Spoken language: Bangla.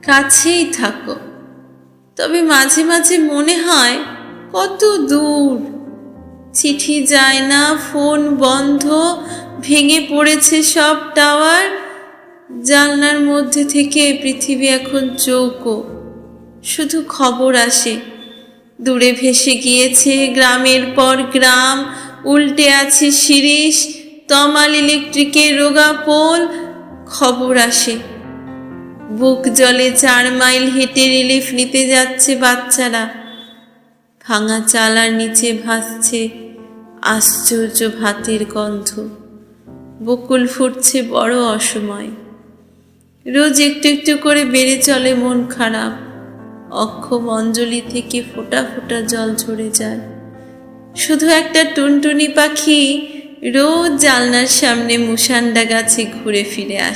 কাছেই থাকো, তবে মাঝে মাঝে মনে হয় কত দূর। চিঠি যায় না, ফোন বন্ধ, ভেঙে পড়েছে সব টাওয়ার। জানলার মধ্যে থেকে পৃথিবী এখন চৌকো, শুধু খবর আসে। দূরে ভেসে গিয়েছে গ্রামের পর গ্রাম, উল্টে আছে শিরিষ, তমাল ইলেকট্রিকের রোগা পোল। খবর আসে বুক জলে 4 মাইল হেঁটে রিলিফ নিতে যাচ্ছে বাচ্চারা। ভাঙা চালার নিচে ভাসছে আশ্চর্য ভাতের গন্ধ। বকুল ফুটছে বড় অসময়। রোজ একটু একটু করে বেড়ে চলে মন খারাপ। অক্ষম অঞ্জলি থেকে ফোঁটা ফোঁটা জল ঝরে যায়। শুধু একটা টুনটুনি পাখি রোজ জানলার সামনে মুসান্ডা গাছে ঘুরে ফিরে আসে।